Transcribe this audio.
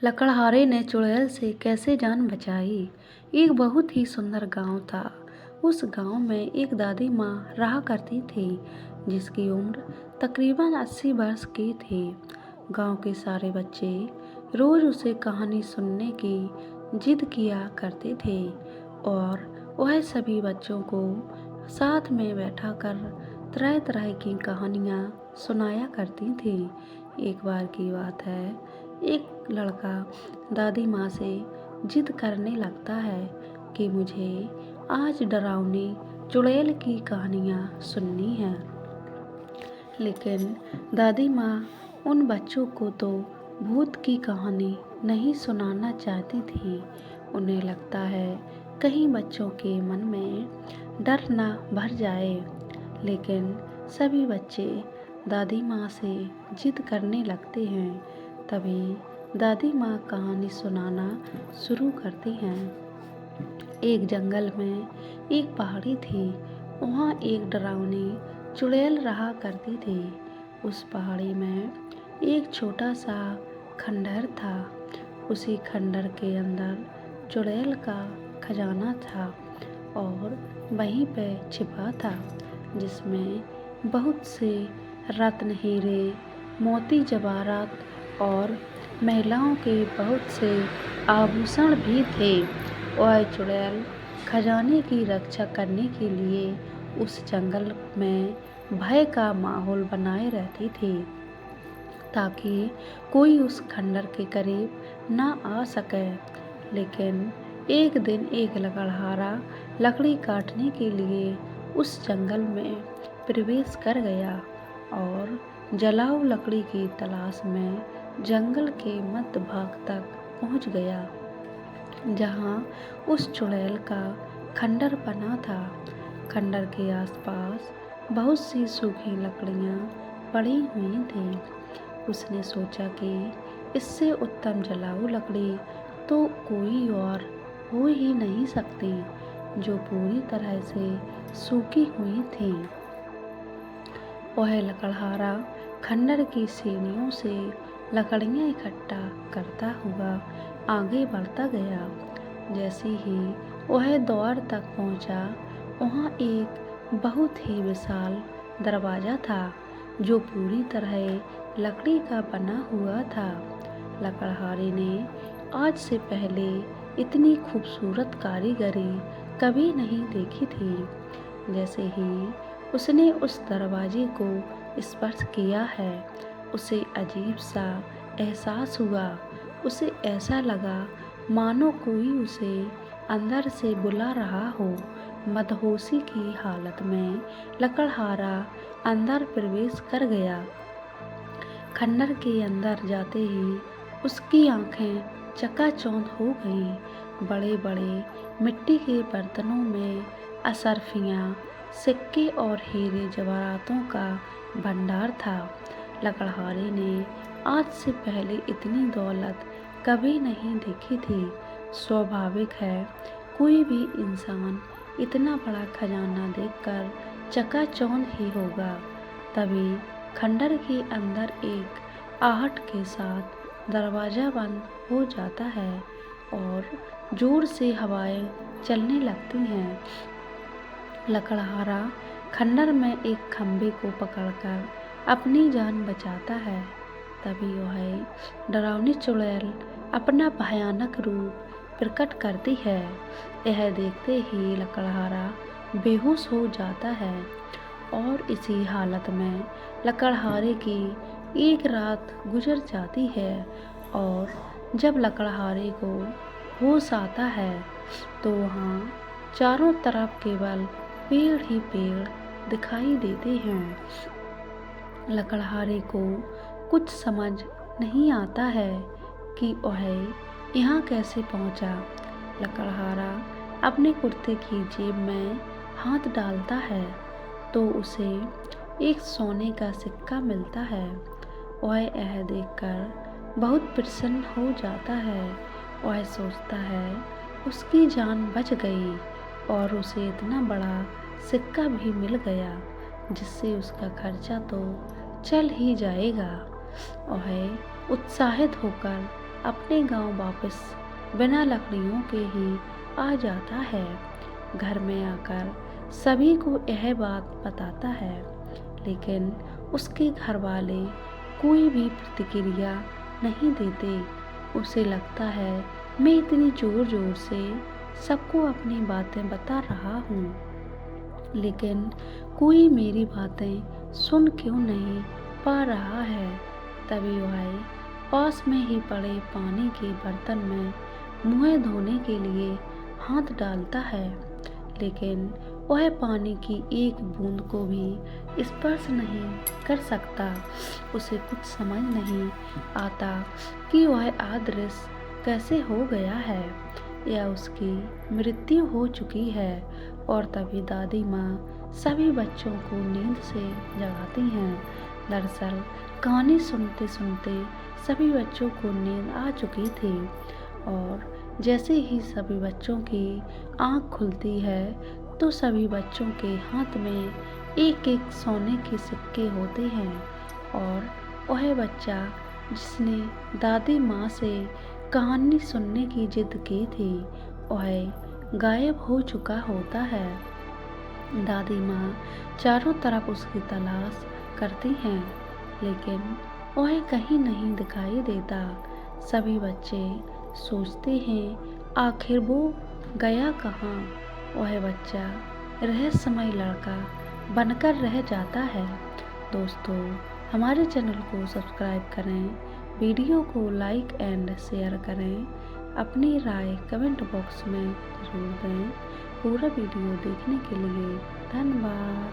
लकड़हारे ने चुड़ैल से कैसे जान बचाई। एक बहुत ही सुंदर गांव था। उस गांव में एक दादी माँ रहा करती थी जिसकी उम्र तकरीबन 80 वर्ष की थी। गांव के सारे बच्चे रोज उसे कहानी सुनने की जिद किया करते थे और वह सभी बच्चों को साथ में बैठाकर तरह तरह की कहानियाँ सुनाया करती थी। एक बार की बात है, एक लड़का दादी माँ से जिद करने लगता है कि मुझे आज डरावनी चुड़ैल की कहानियाँ सुननी है। लेकिन दादी माँ उन बच्चों को तो भूत की कहानी नहीं सुनाना चाहती थी। उन्हें लगता है कहीं बच्चों के मन में डर ना भर जाए। लेकिन सभी बच्चे दादी माँ से जिद करने लगते हैं। तभी दादी माँ कहानी सुनाना शुरू करती हैं। एक जंगल में एक पहाड़ी थी। वहाँ एक डरावनी चुड़ैल रहा करती थी। उस पहाड़ी में एक छोटा सा खंडहर था। उसी खंडहर के अंदर चुड़ैल का खजाना था और वहीं पे छिपा था, जिसमें बहुत से रत्न, हीरे, मोती, जवाहरात और महिलाओं के बहुत से आभूषण भी थे। वह चुड़ैल खजाने की रक्षा करने के लिए उस जंगल में भय का माहौल बनाए रहती थी ताकि कोई उस खंडहर के करीब ना आ सके। लेकिन एक दिन एक लकड़हारा लकड़ी काटने के लिए उस जंगल में प्रवेश कर गया और जलाऊ लकड़ी की तलाश में जंगल के मध्य भाग तक पहुंच गया, जहां उस चुड़ैल का खंडहर बना था। खंडहर के आसपास बहुत सी सूखी लकड़ियां पड़ी हुई थी। उसने सोचा कि इससे उत्तम जलाऊ लकड़ी तो कोई और हो ही नहीं सकती, जो पूरी तरह से सूखी हुई थी। वह लकड़हारा खंडहर की सीढ़ियों से लकड़ियाँ इकट्ठा करता हुआ आगे बढ़ता गया। जैसे ही वह द्वार तक पहुंचा, वहां एक बहुत ही विशाल दरवाजा था जो पूरी तरह लकड़ी का बना हुआ था। लकड़हारे ने आज से पहले इतनी खूबसूरत कारीगरी कभी नहीं देखी थी। जैसे ही उसने उस दरवाजे को स्पर्श किया है, उसे अजीब सा एहसास हुआ। उसे ऐसा लगा मानो कोई उसे अंदर से बुला रहा हो। मदहोशी की हालत में लकड़हारा अंदर प्रवेश कर गया। खंडहर के अंदर जाते ही उसकी आंखें चकाचौंध हो गईं। बड़े बड़े मिट्टी के बर्तनों में अशर्फियाँ, सिक्के और हीरे जवाहरातों का भंडार था। लकड़हारे ने आज से पहले इतनी दौलत कभी नहीं देखी थी। स्वाभाविक है, कोई भी इंसान इतना बड़ा खजाना देखकर चकाचौंध ही होगा। तभी खंडहर के अंदर एक आहट के साथ दरवाज़ा बंद हो जाता है और जोर से हवाएं चलने लगती हैं। लकड़हारा खंडहर में एक खंभे को पकड़कर अपनी जान बचाता है। तभी वह डरावनी चुड़ैल अपना भयानक रूप प्रकट करती है। यह देखते ही लकड़हारा बेहोश हो जाता है और इसी हालत में लकड़हारे की एक रात गुजर जाती है। और जब लकड़हारे को होश आता है तो वहाँ चारों तरफ केवल पेड़ ही पेड़ दिखाई देते हैं। लकड़हारे को कुछ समझ नहीं आता है कि वह यहाँ कैसे पहुँचा। लकड़हारा अपने कुर्ते की जेब में हाथ डालता है तो उसे एक सोने का सिक्का मिलता है। वह यह देखकर बहुत प्रसन्न हो जाता है। वह सोचता है उसकी जान बच गई और उसे इतना बड़ा सिक्का भी मिल गया, जिससे उसका खर्चा तो चल ही जाएगा। वह उत्साहित होकर अपने गांव वापस बिना लकड़ियों के ही आ जाता है। घर में आकर सभी को यह बात बताता है, लेकिन उसके घर वाले कोई भी प्रतिक्रिया नहीं देते। उसे लगता है मैं इतनी जोर जोर से सबको अपनी बातें बता रहा हूँ, लेकिन कोई मेरी बातें सुन क्यों नहीं पा रहा है। तभी वह पास में ही पड़े पानी के बर्तन में मुँह धोने के लिए हाथ डालता है, लेकिन वह पानी की एक बूंद को भी स्पर्श नहीं कर सकता। उसे कुछ समझ नहीं आता कि वह अदृश्य कैसे हो गया है या उसकी मृत्यु हो चुकी है। और तभी दादी माँ सभी बच्चों को नींद से जगाती हैं। दरअसल कहानी सुनते सुनते सभी बच्चों को नींद आ चुकी थी, और जैसे ही सभी बच्चों की आँख खुलती है तो सभी बच्चों के हाथ में एक एक सोने के सिक्के होते हैं, और वह बच्चा जिसने दादी माँ से कहानी सुनने की जिद की थी वह गायब हो चुका होता है। दादी माँ चारों तरफ उसकी तलाश करती हैं, लेकिन वह कहीं नहीं दिखाई देता। सभी बच्चे सोचते हैं आखिर वो गया कहाँ। वह बच्चा रहस्यमय लड़का बनकर रह जाता है। दोस्तों, हमारे चैनल को सब्सक्राइब करें, वीडियो को लाइक एंड शेयर करें, अपनी राय कमेंट बॉक्स में ज़रूर दें। पूरा वीडियो देखने के लिए धन्यवाद।